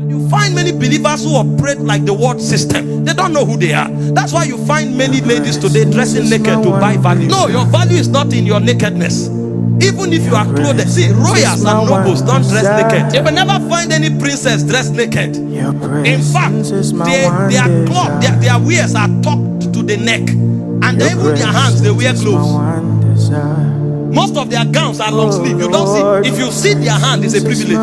You find many believers who operate like the world system. They don't know who they are. That's why you find many ladies today dressing naked to buy value. No, your value is not in your nakedness. Even if you are clothed. See, royals and nobles don't dress naked. You will never find any princess dressed naked. In fact, their cloth, their wares are tucked to the neck. And even their hands, they wear gloves. Most of their gowns are long sleeve. You don't see. If you see their hand, it's a privilege.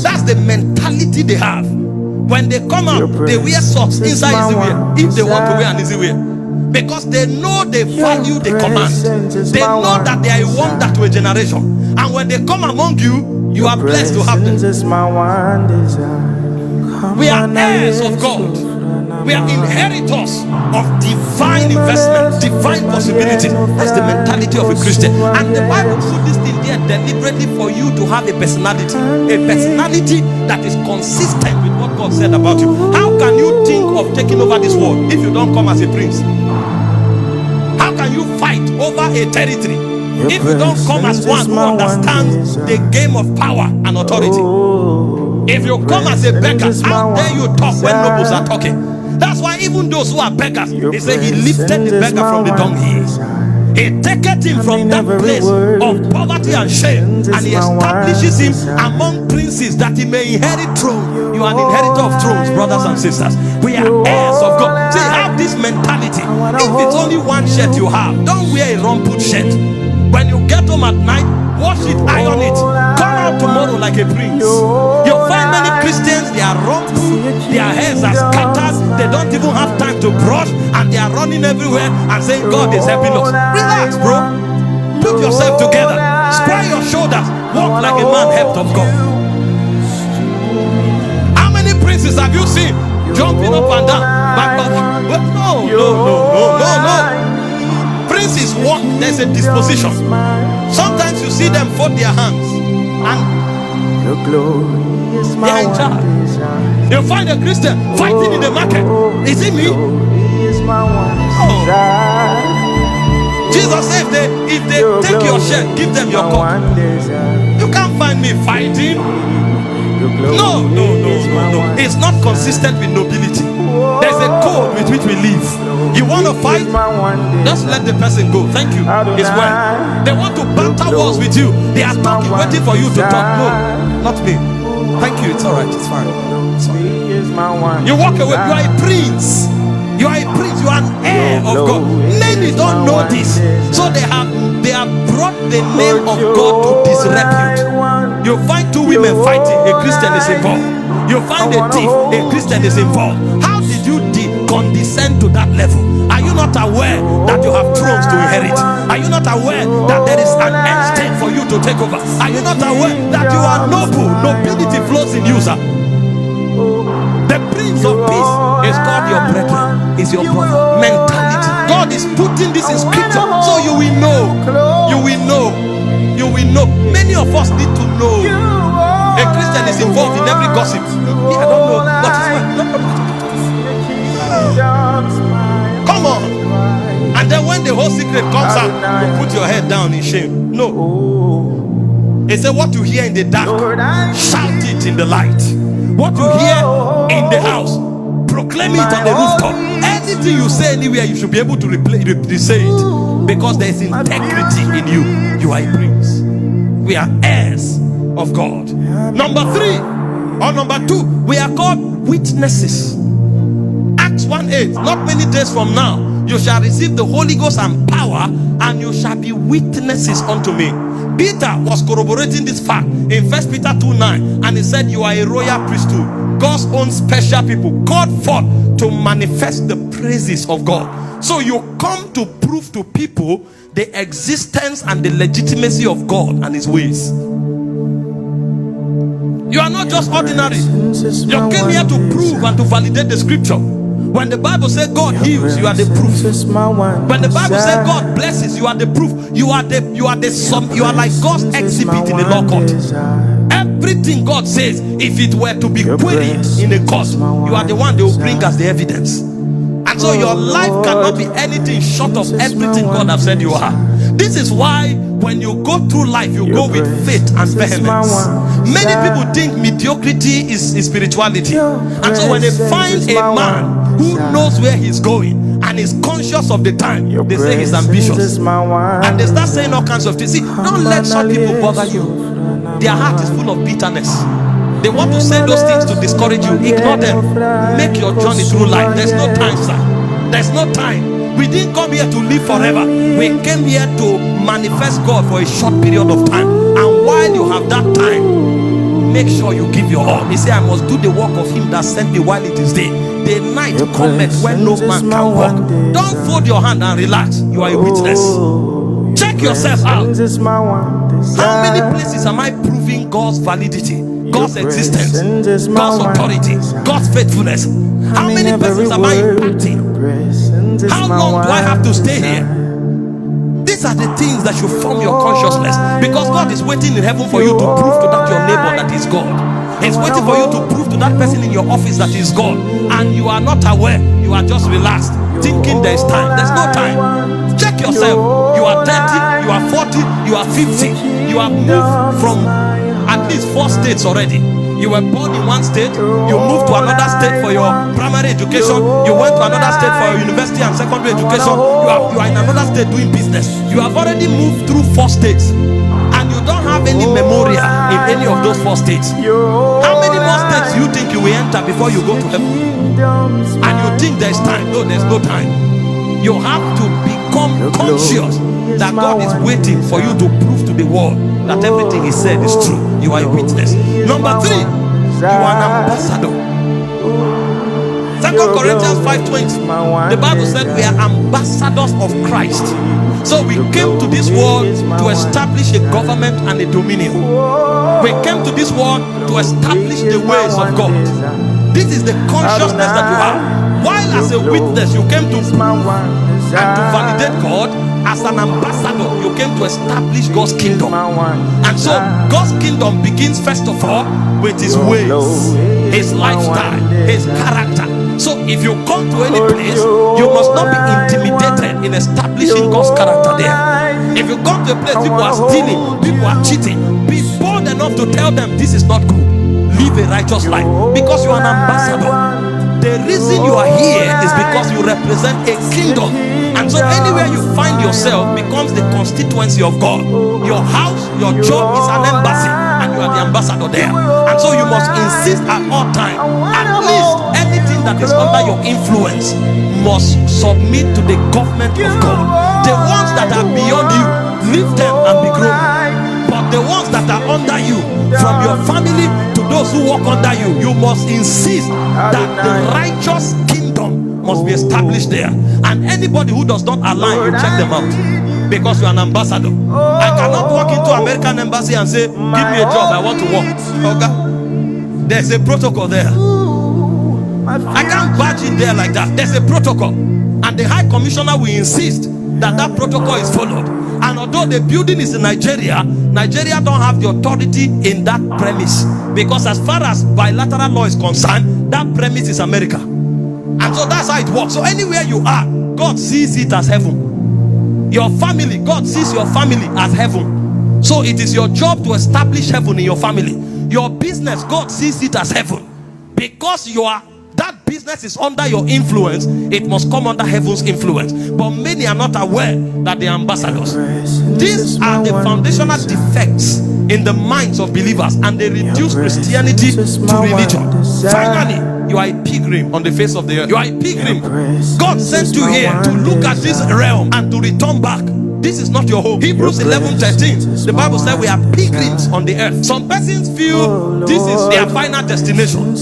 That's the mentality they have. When they come out, they wear socks inside easy wear. If they want to wear an easy wear, because they know the value they command. They know that they are a wonder to a generation. And when they come among you, you are blessed to have them. We are heirs of God. We are inheritors of divine investment, divine possibility. That's the mentality of a Christian. And the Bible put this thing there deliberately for you to have a personality that is consistent with what God said about you. How can you think of taking over this world if you don't come as a prince? How can you fight over a territory if you don't come as one who understands the game of power and authority? If you come as a beggar, how dare you talk when nobles are talking? That's why even those who are beggars, they say he lifted the beggar from the dunghill. He taketh him from that place of poverty and shame, and he establishes him among princes that he may inherit throne. You are an inheritor of thrones, brothers and sisters. We are heirs of God. See, have this mentality. If it's only one shirt you have, don't wear a rumpled shirt. When you get home at night, wash it, iron it, come out tomorrow like a prince. You'll find many Christians, they are rumpled, their hairs are scattered, they don't even have time to brush, and they are running everywhere and saying God is helping us. Relax, bro. Put yourself together, square your shoulders, walk like a man helped of God. How many princes have you seen jumping up and down? No. Princes walk, there's a disposition. Sometimes you see them fold their hands and they are in charge. You find a Christian fighting in the market. Is it me? Oh. Jesus said if they take your shirt, give them your cup. You can't find me fighting. No. It's not consistent with nobility. There's a code with which we live. You want to fight? Just let the person go. Thank you. It's well. They want to banter wars with you. They are talking, waiting for you to talk. No, not me. Thank you. It's all right. It's fine. It's fine. You walk away. You are a prince. You are a prince. You are an heir of God. Many don't know this, so they have brought the name of God to disrepute. You find two women fighting. A Christian is involved. You find a thief, a Christian is involved. How did you condescend to that level? Are you not aware that you have thrones to inherit? Are you not aware that there is an end state for you to take over? Are you not aware that you are noble? Nobility flows in you, sir. The Prince of Peace is called your brethren, is your brother. Mentality. God is putting this in scripture so you will know. You will know. You will know. Many of us need to know. A Christian is involved in every gossip. Me, I don't know what is what. Come on. And then when the whole secret comes out, you put your head down in shame. No. He said, what you hear in the dark, shout it in the light. What you hear in the house, proclaim it on the rooftop. Anything you say anywhere, you should be able to say it, because there is integrity in you. You are a prince. We are heirs of God. Number 3 or number 2, we are called witnesses. Acts 1:8. Not many days from now, you shall receive the Holy Ghost and power, and you shall be witnesses unto me. Peter was corroborating this fact in 1 Peter 2:9, and he said, you are a royal priesthood, God's own special people, called forth to manifest the praises of God. So you come to prove to people the existence and the legitimacy of God and his ways. You are not just ordinary. You came here to prove and to validate the scripture. When the Bible says God heals, you are the proof. When the Bible says God blesses, you are the proof. You are like God's exhibit in the law court. Everything God says, if it were to be queried in a court, you are the one they will bring as the evidence. And so your life cannot be anything short of everything God has said you are. This is why When you go through life, you go with faith and vehemence. Many people think mediocrity is spirituality, and so when they find a man who knows where he's going and is conscious of the time, they say he's ambitious, and they start saying all kinds of things. See, don't let some people bother you. Their heart is full of bitterness. They want to say those things to discourage you. Ignore them. Make your journey through life. There's no time, sir. There's no time. We didn't come here to live forever. We came here to manifest God for a short period of time. And while you have that time, make sure you give your all. He said, I must do the work of him that sent me while it is day. The night cometh when no man can walk. Don't fold your hand and relax. You are a witness. Check yourself out. How many places am I proving God's validity, God's existence, God's authority, God's faithfulness? How many persons am I impacting? How long do I have to stay here? These are the things that should form your consciousness, because God is waiting in heaven for you to prove to that your neighbor that is God. He's waiting for you to prove to that person in your office that is God, and you are not aware. You are just relaxed, thinking there is time. There's no time. Check yourself. You are 30, you are 40, you are 50. You have moved from at least 4 states already. You were born in one state, you moved to another state for your primary education, you went to another state for your university and secondary education, you are in another state doing business. You have already moved through 4 states, and you don't have any memorial in any of those 4 states. How many more states do you think you will enter before you go to heaven? And you think there's time? No, there's no time. You have to become conscious that God is waiting for you to prove to the world that everything he said is true. You are a witness. Number 3, you are an ambassador. 2 Corinthians 5:20, the Bible said we are ambassadors of Christ. So we came to this world to establish a government and a dominion. We came to this world to establish the ways of God. This is the consciousness that you have. While as a witness you came to prove and to validate God, as an ambassador you came to establish God's kingdom. And so God's kingdom begins first of all with his ways, his lifestyle, his character. So if you come to any place, you must not be intimidated in establishing God's character there. If you come to a place people are stealing, people are cheating, be bold enough to tell them this is not good. Live a righteous life, because you are an ambassador. The reason you are here is because you represent a kingdom. And so anywhere you find yourself becomes the constituency of God. Your house, your job is an embassy, and you are the ambassador there. And so you must insist at all times, at least anything that is under your influence must submit to the government of God. The ones that are beyond you, leave them and be grown. But the ones that are under you, from your family to those who walk under you, you must insist that the righteous kingdom must be established there. And anybody who does not align, you check them out, because you are an ambassador. I cannot walk into American embassy and say, give me a job, I want to work. Okay? There's a protocol there. I can't barge in there like that. There's a protocol, and the High Commissioner will insist that that protocol is followed. And although the building is in Nigeria, Nigeria don't have the authority in that premise, because as far as bilateral law is concerned, that premise is America. And so that's how it works. So anywhere you are, God sees it as heaven. Your family, God sees your family as heaven. So it is your job to establish heaven in your family. Your business, God sees it as heaven. Because that business is under your influence, it must come under heaven's influence. But many are not aware that they are ambassadors. These are the foundational defects in the minds of believers, and they reduce Christianity to religion. Finally, you are a pilgrim on the face of the earth. You are a pilgrim. God sent you here to look at this realm and to return back. This is not your home. Hebrews 11:13, the Bible said we are pilgrims on the earth. Some persons feel this is their final destination,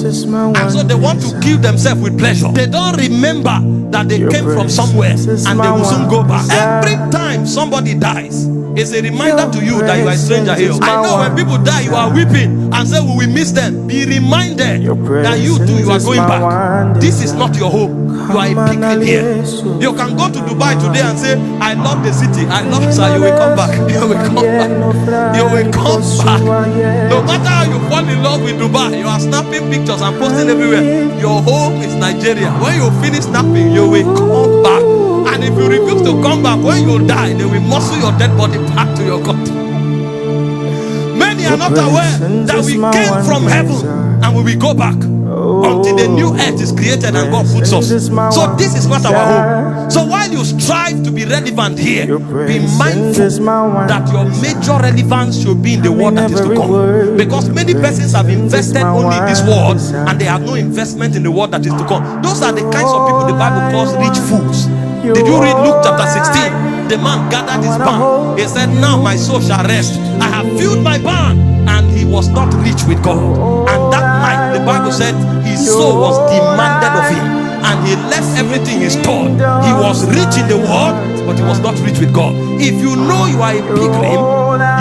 and so they want to kill themselves with pleasure. They don't remember that they came from somewhere and they will soon go back. Every time somebody dies, it's a reminder to you that you are a stranger here. I know when people die, you are weeping and say, we will miss them. Be reminded that you too, you are going back. This is not your home. You are a pilgrim here. You can go to Dubai today and say, I love the city, I love it, sir. You will come back. You will come back. You will come back. No matter how you fall in love with Dubai, you are snapping pictures and posting everywhere. Your home is Nigeria. When you finish snapping, you will come back. And if you refuse to come back, when you die, they will muscle your dead body back to your country. Many are not aware that we came from heaven and we will go back until the new earth is created and God puts us. So this is not our home. So while you strive to be relevant here, be mindful that your major relevance should be in the world that is to come. Because many persons have invested only in this world and they have no investment in the world that is to come. Those are the kinds of people the Bible calls rich fools. Did you read Luke chapter 16? The man gathered his barn. He said, now my soul shall rest. I have filled my barn. And he was not rich with God. And that night, the Bible said, his soul was demanded of him. And he left everything he stored. He was rich in the world, but he was not rich with God. If you know you are a pilgrim,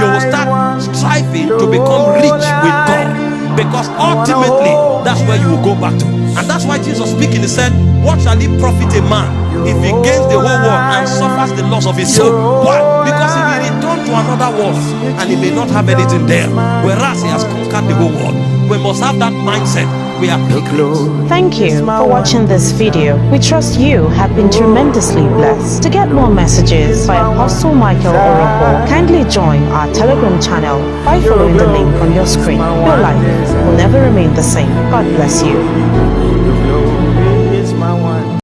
you will start striving to become rich with God. Because ultimately, that's where you will go back to. And that's why Jesus speaking, he said, what shall it profit a man if he gains the whole world and suffers the loss of his soul? Why? Because if he returns to another world and he may not have anything there, whereas he has conquered the whole world. We must have that mindset. We are pilgrims. Thank you for watching this video. We trust you have been tremendously blessed. To get more messages by Apostle Michael Orokpo, kindly join our Telegram channel by following the link on your screen. Your life will never remain the same. God bless you.